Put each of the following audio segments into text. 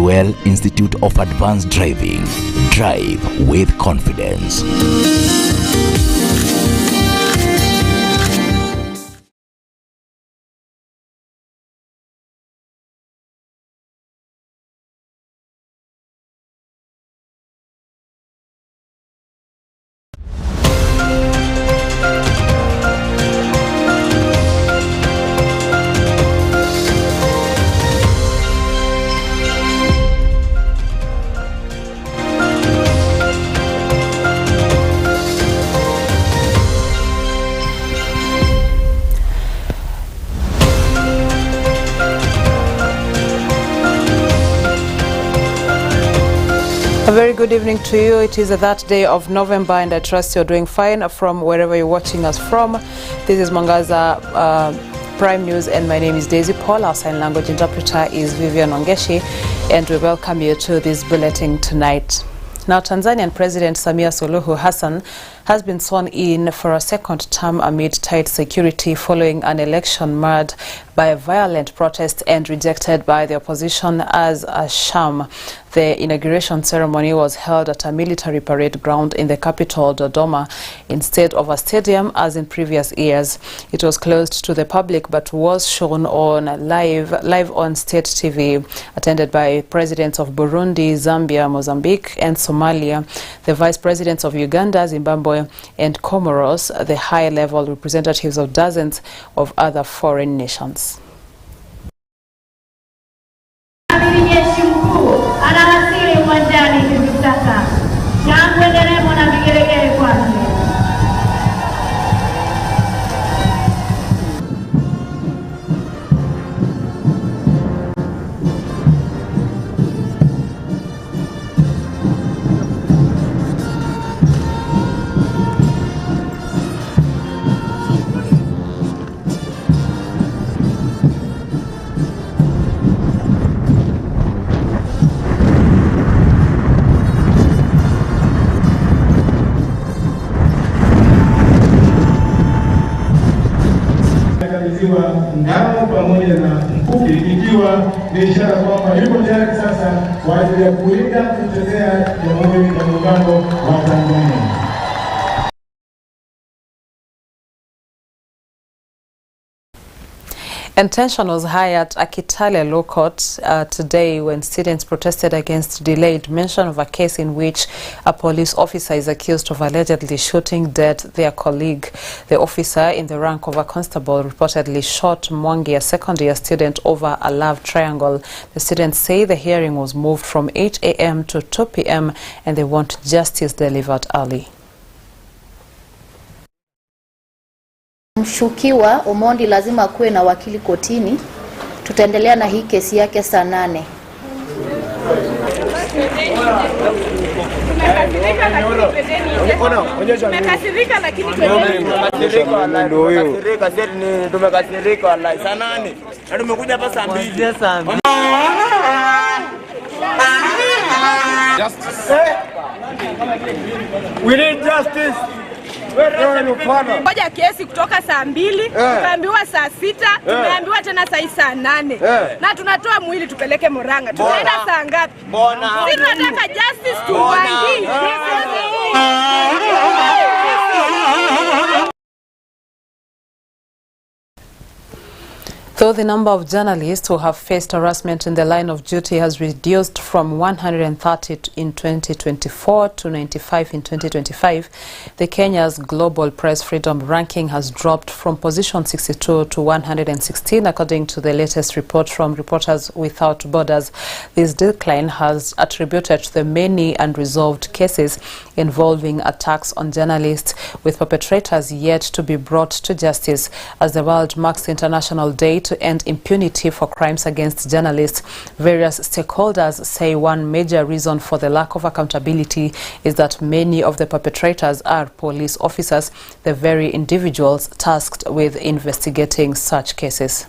Fuel Institute of Advanced Driving. Drive with confidence. A very good evening to you. It is that day of November and I trust you're doing fine from wherever you're watching us from. This is Mwangaza Prime News and my name is Daisy Paul. Our sign language interpreter is Vivian Ongeshi and we welcome you to this bulletin tonight. Now, Tanzanian President Samia Suluhu Hassan has been sworn in for a second term amid tight security following an election marred by a violent protest and rejected by the opposition as a sham. The inauguration ceremony was held at a military parade ground in the capital, Dodoma, instead of a stadium as in previous years. It was closed to the public but was shown on live on state TV, attended by presidents of Burundi, Zambia, Mozambique, and Somalia, the vice presidents of Uganda, Zimbabwe, and Comoros, the high-level representatives of dozens of other foreign nations. Ngao pamoja na mkuki ikiwa ni ishara kwamba yuko tayari sasa kwa ajili ya kulinda kutetea Jamhuri ya Muungano wa Tanzania. And tension was high at Akitale Law Court today when students protested against delayed mention of a case in which a police officer is accused of allegedly shooting dead their colleague. The officer in the rank of a constable reportedly shot Mwangi, a second-year student, over a love triangle. The students say the hearing was moved from 8 a.m. to 2 p.m. and they want justice delivered early. Mshukiwa Omondi lazima kuwe na wakili kotini. Tutaendelea na hii kesi yake saa 8. We need justice. Moja kesi kutoka saa 2, tukaambiwa saa 6, tumeambiwa tena saa 8. Na tunatoa mwili tupeleke Murang'a. Tunaenda saa ngapi? Sisi tunataka justice tu Mwangi. Though the number of journalists who have faced harassment in the line of duty has reduced from 130 in 2024 to 95 in 2025, the Kenya's Global Press Freedom Ranking has dropped from position 62 to 116, according to the latest report from Reporters Without Borders. This decline has attributed to the many unresolved cases involving attacks on journalists, with perpetrators yet to be brought to justice. As the world marks International Day to end impunity for crimes against journalists, various stakeholders say one major reason for the lack of accountability is that many of the perpetrators are police officers, the very individuals tasked with investigating such cases.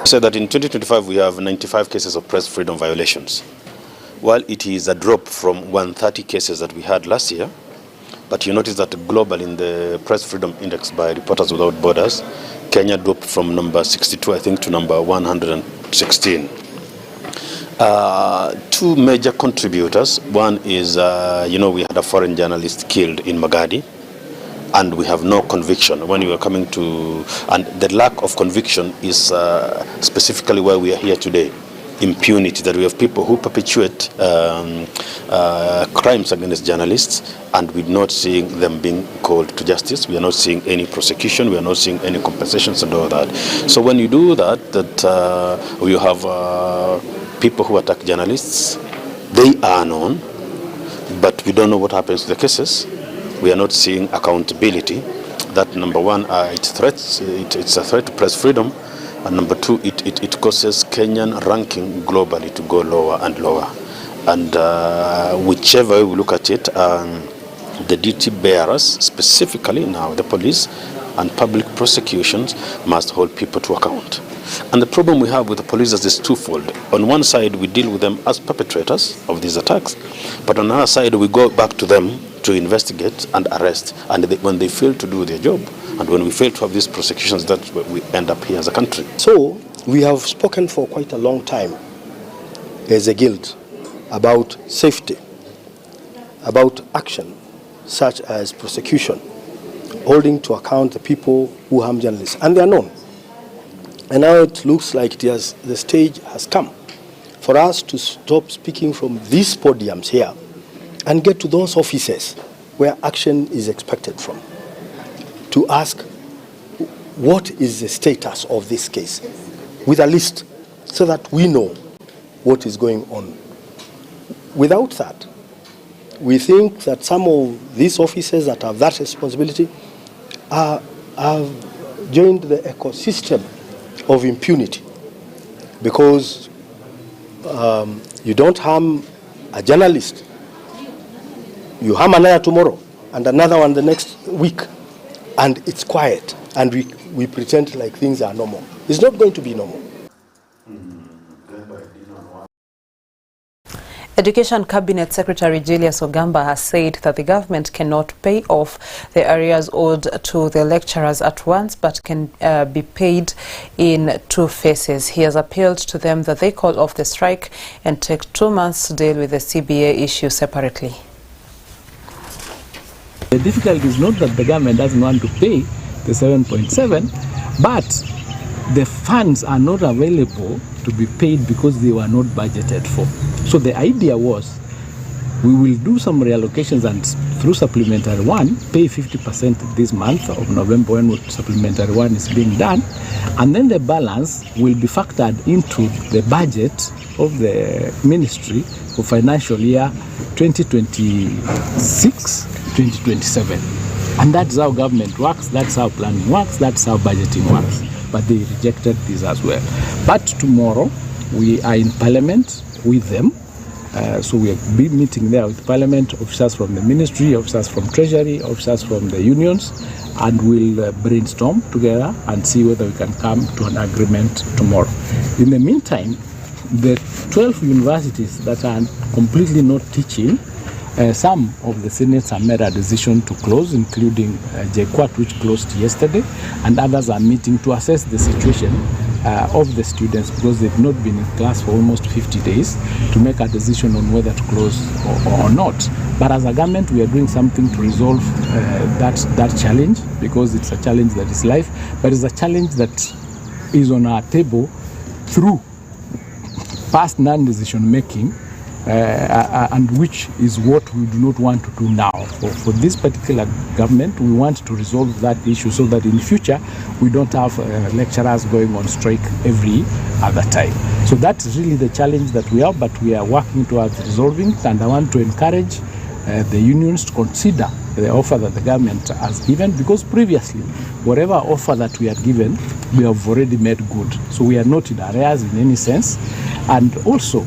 Said that in 2025 we have 95 cases of press freedom violations. While it is a drop from 130 cases that we had last year, But you notice that globally in the Press Freedom Index by Reporters Without Borders, Kenya dropped from number 62, I think, to number 116. Two major contributors. One is, we had a foreign journalist killed in Magadi, and we have no conviction. When you are coming to, and the lack of conviction is specifically why we are here today. Impunity, that we have people who perpetuate crimes against journalists, and we're not seeing them being called to justice. We are not seeing any prosecution. We are not seeing any compensations and all that. So when you do that, you have people who attack journalists. They are known, but we don't know what happens to the cases. We are not seeing accountability. That, number one, it's a threat to press freedom. And number two, it causes Kenyan ranking globally to go lower and lower. And whichever way we look at it, the duty bearers, specifically now the police and public prosecutions, must hold people to account. And the problem we have with the police is twofold. On one side, we deal with them as perpetrators of these attacks, but on the other side, we go back to them to investigate and arrest. And when they fail to do their job, and when we fail to have these prosecutions, that's where we end up here as a country. So we have spoken for quite a long time as a guild about safety, about action such as prosecution, holding to account the people who harm journalists, and they are known. And now it looks like the stage has come for us to stop speaking from these podiums here and get to those offices where action is expected from, to ask what is the status of this case with a list so that we know what is going on. Without that, we think that some of these officers that have that responsibility have joined the ecosystem of impunity, because you don't harm a journalist, you harm another tomorrow and another one the next week, and it's quiet, and we pretend like things are normal. It's not going to be normal. Education Cabinet Secretary Julius Ogamba has said that the government cannot pay off the arrears owed to the lecturers at once, but can be paid in two phases. He has appealed to them that they call off the strike and take 2 months to deal with the CBA issue separately. The difficulty is not that the government doesn't want to pay the 7.7, but the funds are not available to be paid because they were not budgeted for. So the idea was, we will do some reallocations and through supplementary one, pay 50% this month of November when supplementary one is being done, and then the balance will be factored into the budget of the ministry for financial year 2026-2027. And that's how government works, that's how planning works, that's how budgeting works. But they rejected this as well. But tomorrow, we are in Parliament with them. So we'll be meeting there with Parliament, officers from the ministry, officers from Treasury, officers from the unions, and we'll brainstorm together and see whether we can come to an agreement tomorrow. In the meantime, the 12 universities that are completely not teaching, some of the senates have made a decision to close, including JKUAT, which closed yesterday, and others are meeting to assess the situation of the students, because they've not been in class for almost 50 days, to make a decision on whether to close or not. But as a government, we are doing something to resolve that challenge, because it's a challenge that is life, but it's a challenge that is on our table through past non-decision making, and which is what we do not want to do now. For this particular government, we want to resolve that issue so that in future we don't have lecturers going on strike every other time. So that's really the challenge that we have, but we are working towards resolving it, and I want to encourage the unions to consider the offer that the government has given, because previously, whatever offer that we had given, we have already made good. So we are not in arrears in any sense. And also,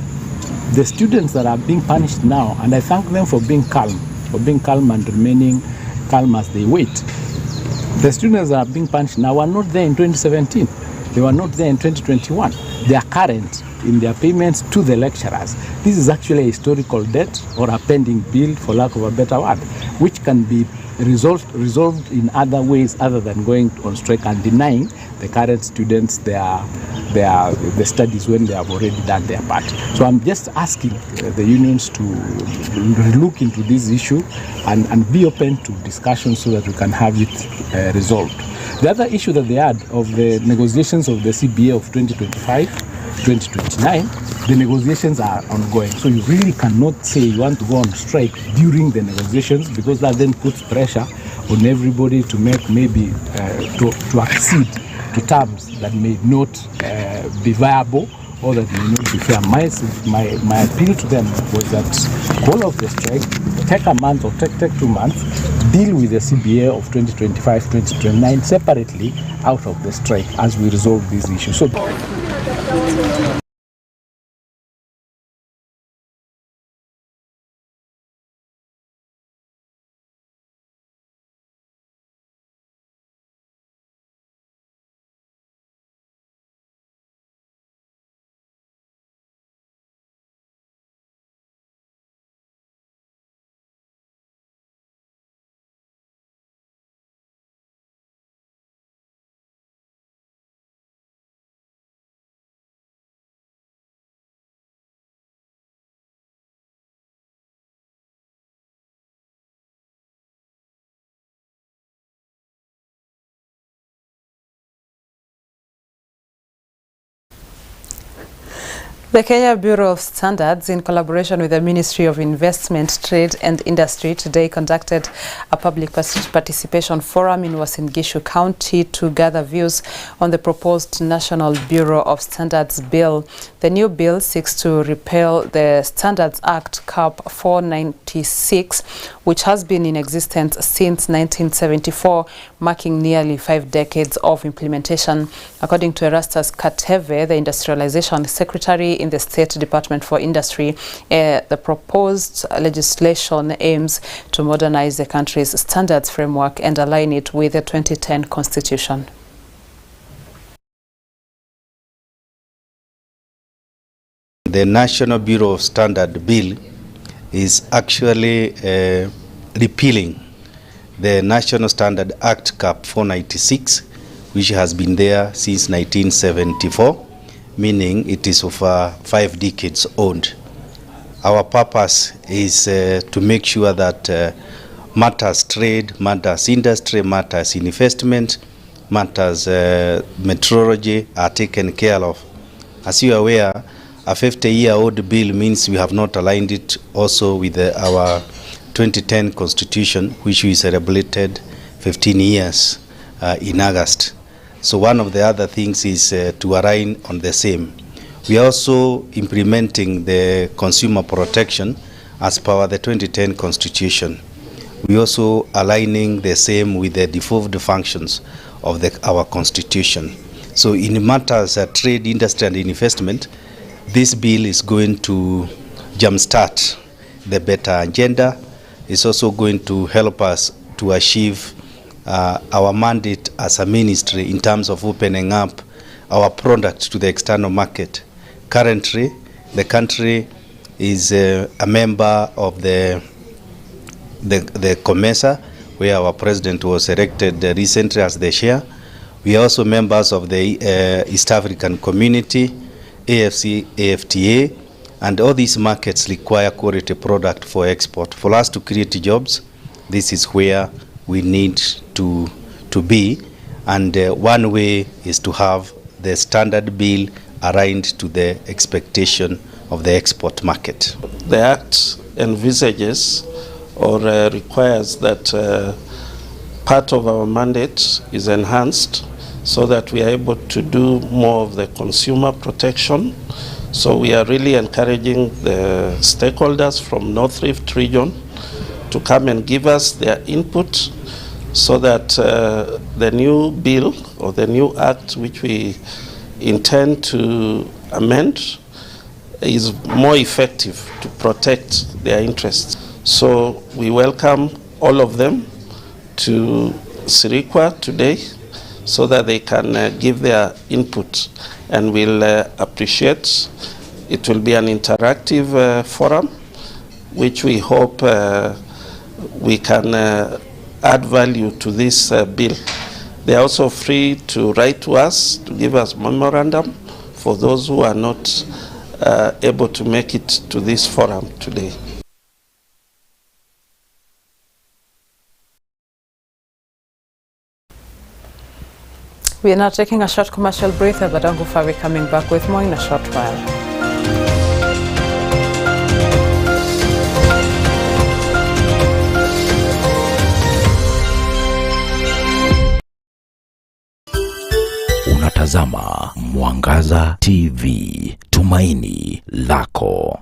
the students that are being punished now, and I thank them for being calm and remaining calm as they wait. The students that are being punished now are not there in 2017. They were not there in 2021. They are current in their payments to the lecturers. This is actually a historical debt or a pending bill, for lack of a better word, which can be resolved in other ways other than going on strike and denying the current students the studies when they have already done their part. So I'm just asking the unions to look into this issue and be open to discussion so that we can have it resolved. The other issue that they had of the negotiations of the CBA of 2025-2029, the negotiations are ongoing. So you really cannot say you want to go on strike during the negotiations, because that then puts pressure on everybody to make maybe to accede to terms that may not be viable or that may not be fair. My appeal to them was that call off the strike, take a month or take 2 months, deal with the CBA of 2025-2029 separately out of the strike as we resolve these issues. So The Kenya Bureau of Standards, in collaboration with the Ministry of Investment, Trade and Industry, today conducted a public participation forum in Uasin Gishu County to gather views on the proposed National Bureau of Standards Bill. The new bill seeks to repeal the Standards Act Cap 496, which has been in existence since 1974, marking nearly 5 decades of implementation. According to Erastus Kateve, the Industrialization Secretary in the State Department for Industry, the proposed legislation aims to modernize the country's standards framework and align it with the 2010 Constitution. The National Bureau of Standards Bill is actually repealing the National Standard Act Cap 496, which has been there since 1974, meaning it is over 5 decades old. Our purpose is to make sure that matters trade, matters industry, matters investment, matters meteorology are taken care of. As you are aware, a 50-year-old bill means we have not aligned it also with our 2010 Constitution, which we celebrated 15 years in August. So one of the other things is to align on the same. We are also implementing the consumer protection as per the 2010 Constitution. We also aligning the same with the devolved functions of our Constitution. So in matters of trade, industry and investment, this bill is going to jumpstart the better agenda. It's also going to help us to achieve our mandate as a ministry in terms of opening up our product to the external market. Currently, the country is a member of the COMESA, where our president was elected recently as the chair. We are also members of the East African Community, AFC, AFTA, and all these markets require quality product for export. For us to create jobs, this is where we need to be, and one way is to have the standard bill aligned to the expectation of the export market. The Act envisages or requires that part of our mandate is enhanced so that we are able to do more of the consumer protection. So we are really encouraging the stakeholders from North Rift region to come and give us their input so that the new bill or the new act which we intend to amend is more effective to protect their interests. So we welcome all of them to Sirikwa today so that they can give their input, and we'll appreciate. It will be an interactive forum, which we hope we can add value to this bill. They are also free to write to us, to give us memorandum for those who are not able to make it to this forum today. We are now taking a short commercial break, but don't go far. We're coming back with more in a short while. Unatazama Mwangaza TV, tumaini lako.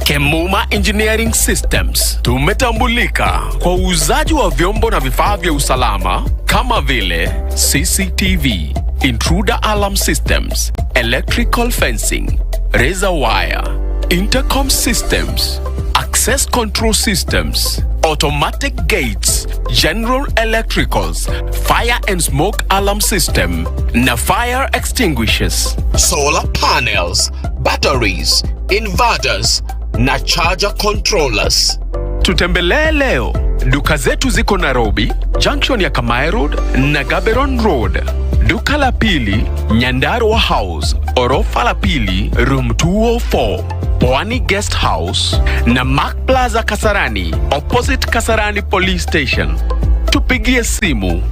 Kemuma Engineering Systems tumetambulika kwa uuzaji wa vyombo na vifaa vya usalama kama vile CCTV, intruder alarm systems, electrical fencing, razor wire, intercom systems, access control systems, automatic gates, general electricals, fire and smoke alarm system, na fire extinguishers, solar panels, batteries, inverters, na charger controllers. Tutembelee leo. Duka zetu ziko Nairobi, junction ya Kamae Road na Gaberon Road. Duka la pili, Nyandarua House, orofa la pili, room 204. Pwani Guest House na Mark Plaza Kasarani, opposite Kasarani Police Station. Tupigie simu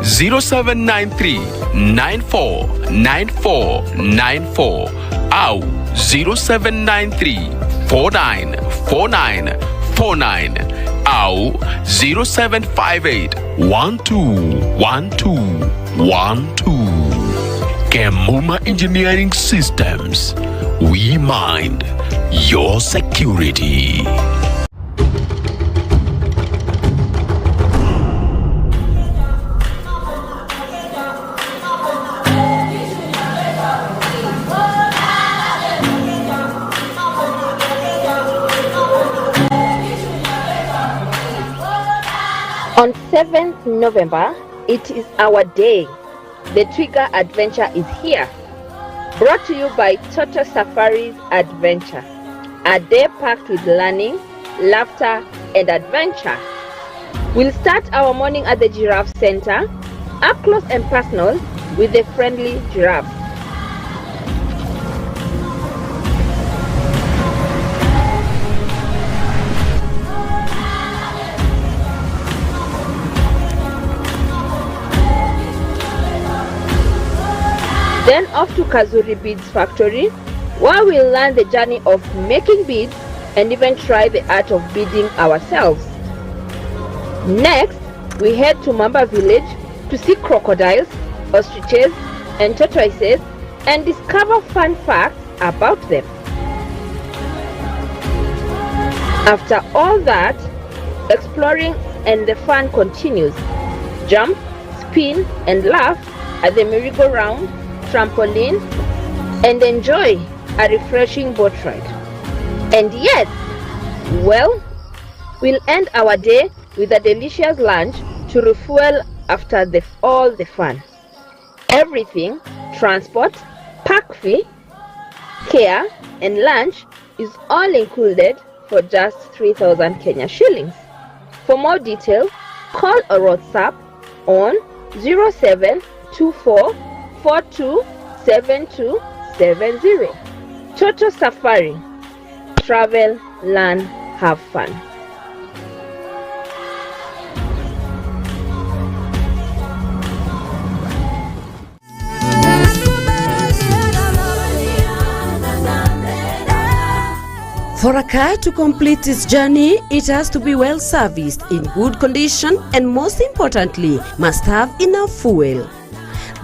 0793 949494 au 0793 494949 au 0758 121212. Kemuma Engineering Systems. We mind your security. On 7th November, it is our day. The Twiga Adventure is here. Brought to you by Toto Safaris Adventure. A day packed with learning, laughter, and adventure. We'll start our morning at the Giraffe Center, up close and personal with the friendly giraffes. Then off to Kazuri Beads Factory, where we'll learn the journey of making beads and even try the art of beading ourselves. Next, we head to Mamba Village to see crocodiles, ostriches, and tortoises and discover fun facts about them. After all that, exploring and the fun continues. Jump, spin, and laugh at the merry-go-round, trampoline, and enjoy a refreshing boat ride. And yes, well, we'll end our day with a delicious lunch to refuel after all the fun. Everything, transport, park fee, care, and lunch is all included for just 3,000 Kenya shillings. For more detail, call or WhatsApp on 0724 427270. Toto Safari. Travel, learn, have fun. For a car to complete its journey, it has to be well serviced, in good condition, and most importantly, must have enough fuel.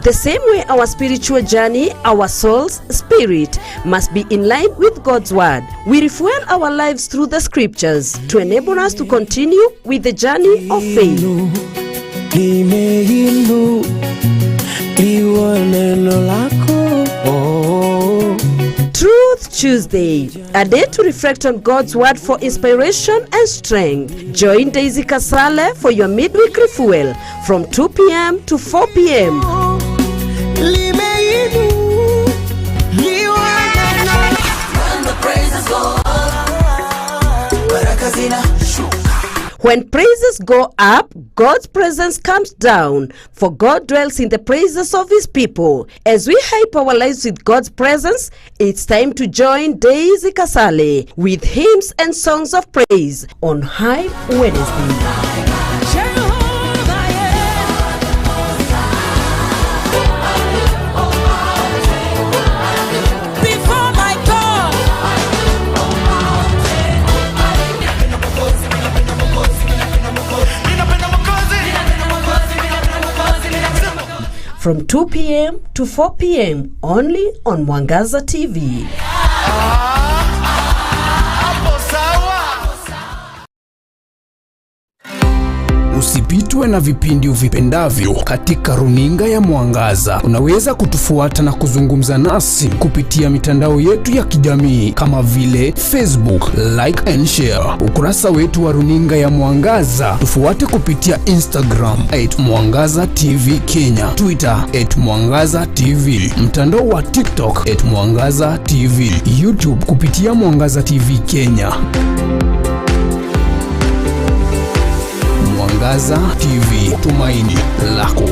The same way our spiritual journey, our soul's spirit, must be in line with God's word. We refuel our lives through the scriptures to enable us to continue with the journey of faith. Through Growth Tuesday, a day to reflect on God's word for inspiration and strength. Join Daisy Kasale for your midweek refuel from 2 p.m. to 4 p.m. When praises go up, God's presence comes down, for God dwells in the praises of his people. As we hype our lives with God's presence, it's time to join Daisy Kasale with hymns and songs of praise on Hype Wednesday. From 2 p.m. to 4 p.m. only on Mwangaza TV. Usipitwe na vipindi uvipendavyo katika runinga ya Mwangaza. Unaweza kutufuata na kuzungumza nasi kupitia mitandao yetu ya kijamii kama vile Facebook, like and share. Ukurasa wetu wa runinga ya Mwangaza tufuate kupitia Instagram @Mwangaza TV Kenya, Twitter @Mwangaza TV, mtandao wa TikTok @Mwangaza TV, YouTube kupitia Mwangaza TV Kenya. Mwangaza TV, tumaini lako.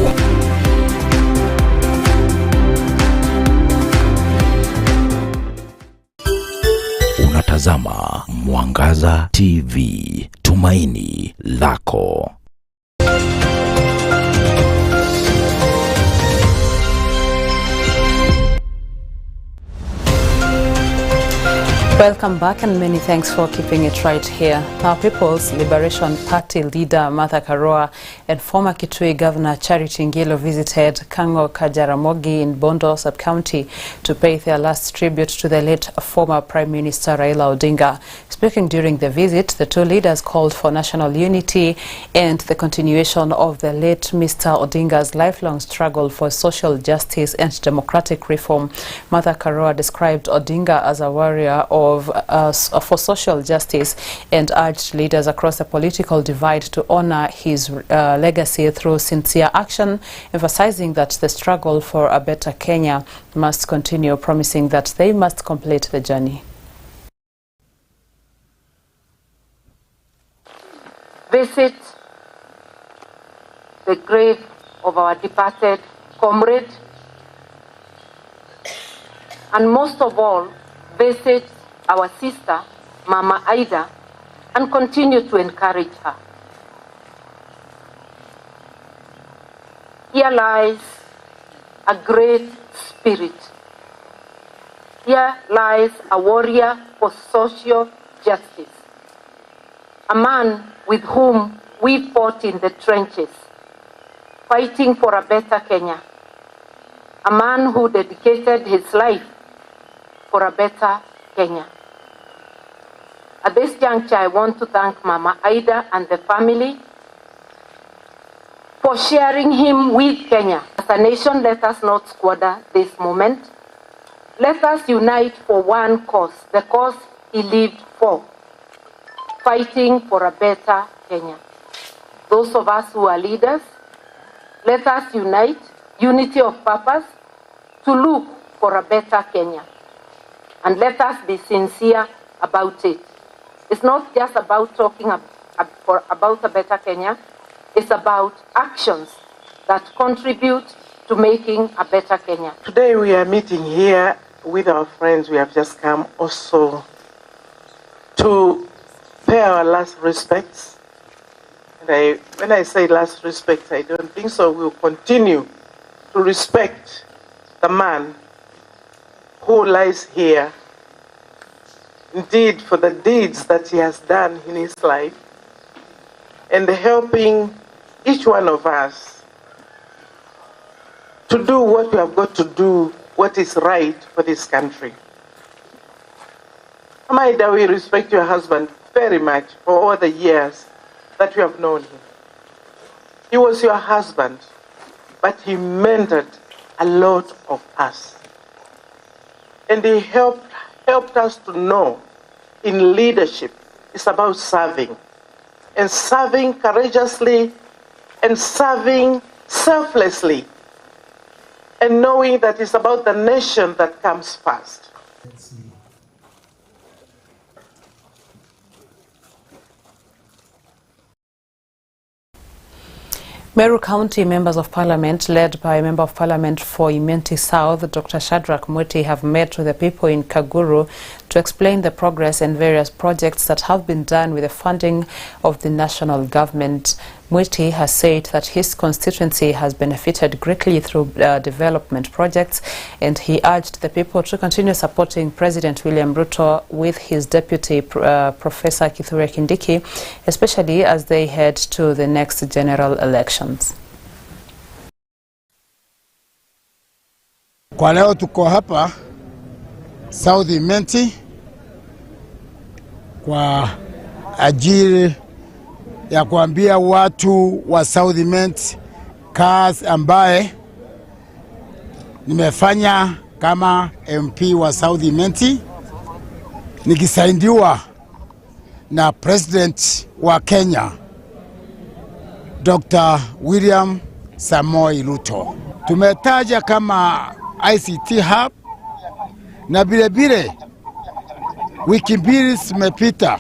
Unatazama Mwangaza TV, tumaini lako. Welcome back and many thanks for keeping it right here. Now, People's Liberation Party leader Martha Karua and former Kitui Governor Charity Ngilu visited Kango Kajaramogi in Bondo Sub-County to pay their last tribute to the late former Prime Minister Raila Odinga. Speaking during the visit, the two leaders called for national unity and the continuation of the late Mr. Odinga's lifelong struggle for social justice and democratic reform. Martha Karua described Odinga as a warrior for social justice and urged leaders across the political divide to honor his legacy through sincere action, emphasizing that the struggle for a better Kenya must continue, promising that they must complete the journey. Visit the grave of our departed comrade, and most of all, visit our sister, Mama Aida, and continue to encourage her. Here lies a great spirit. Here lies a warrior for social justice, a man with whom we fought in the trenches, fighting for a better Kenya, a man who dedicated his life for a better Kenya. At this juncture, I want to thank Mama Aida and the family for sharing him with Kenya. As a nation, let us not squander this moment. Let us unite for one cause, the cause he lived for, fighting for a better Kenya. Those of us who are leaders, let us unite, unity of purpose, to look for a better Kenya. And let us be sincere about it. It's not just about talking about a better Kenya. It's about actions that contribute to making a better Kenya. Today we are meeting here with our friends. We have just come also to pay our last respects. And when I say last respects, I don't think so. We'll continue to respect the man who lies here, indeed for the deeds that he has done in his life, and helping each one of us to do what we have got to do, what is right for this country. Amaida, we respect your husband very much for all the years that you have known him. He was your husband, but he mentored a lot of us. And he helped helped us to know in leadership is about serving, and serving courageously, and serving selflessly, and knowing that it's about the nation that comes first. Meru County Members of Parliament, led by Member of Parliament for Imenti South, Dr. Shadrack Mwiti, have met with the people in Kaguru to explain the progress and various projects that have been done with the funding of the national government. Mwiti has said that his constituency has benefited greatly through development projects, and he urged the people to continue supporting President William Ruto with his deputy Professor Kithure Kindiki, especially as they head to the next general elections. Kwa leo tuko hapa South Imenti kwa ajili ya kuambia watu wa South Imenti kazi ambaye nimefanya kama MP wa South Imenti nikisaidiwa na President wa Kenya Dr. William Samoei Ruto. Tumetaja kama ICT hub na vile wiki mbili zimepita,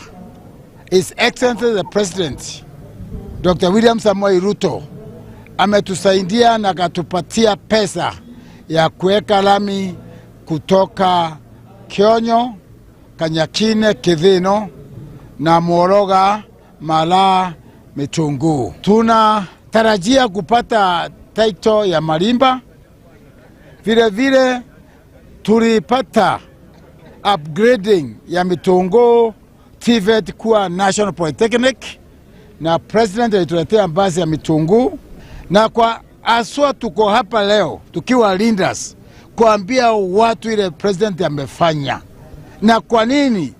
His Excellency the President Dr. William Samoei Ruto ametusaidia na katupatia pesa ya kuweka lami kutoka Kionyo, Kanyakine, Kithino na Moroga, Mala, Mitungu. Tunatarajia kupata title ya Malimba. Vile tulipata upgrading ya Mitungu TVET kuwa National Polytechnic, na President alituletea basi ya Mitungu, na kwa aswa tuko hapa leo tukiwa leaders kuambia watu ile President amefanya. Na kwa nini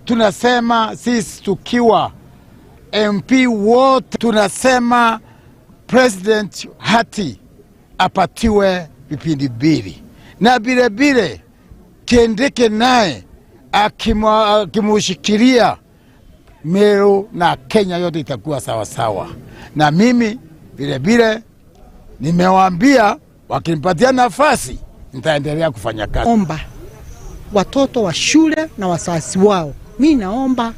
tunasema sisi tukiwa MP wote tunasema President hati apatiwe vipindi mbili, na vile Kindiki naye akimushikilia Meru na Kenya yote itakuwa sawa sawa. Na mimi vile nimewaambia wakinipatia nafasi nitaendelea kufanya kazi. Omba watoto wa shule na wazazi wao. Mimi naomba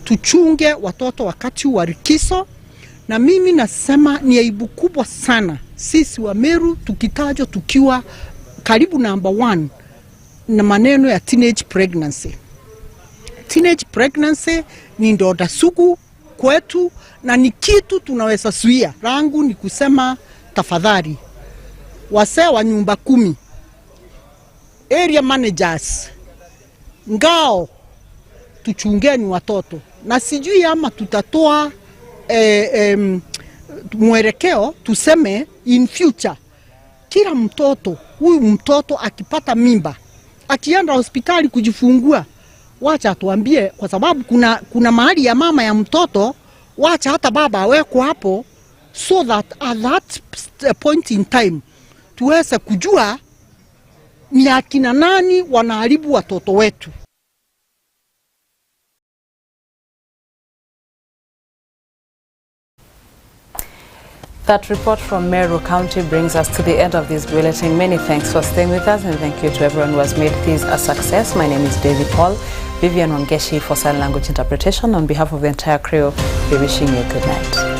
tuchunge watoto wakati wa likizo, na mimi nasema ni aibu kubwa sana sisi wa Meru tukitajwa tukiwa karibu number 1 na maneno ya teenage pregnancy. Teenage pregnancy ni ndoda sugu kwetu na ni kitu tunaweza zuia. Rangu ni kusema tafadhali wasee wa nyumba 10, area managers, ngao, tuchungeni watoto. Na sijui ama tutatoa mwelekeo tuseme in future kila mtoto, huyu mtoto akipata mimba, akienda hospitali kujifungua, wacha tuambie, kwa sababu kuna mahali ya mama ya mtoto, wacha hata baba aweko hapo, so that at that point in time tuweze kujua ni akina nani wanaharibu watoto wetu. That report from Meru County brings us to the end of this bulletin. Many thanks for staying with us, and thank you to everyone who has made this a success. My name is Daisy Paul. Vivian Wangeshi for sign language interpretation. On behalf of the entire crew, we're wishing you a good night.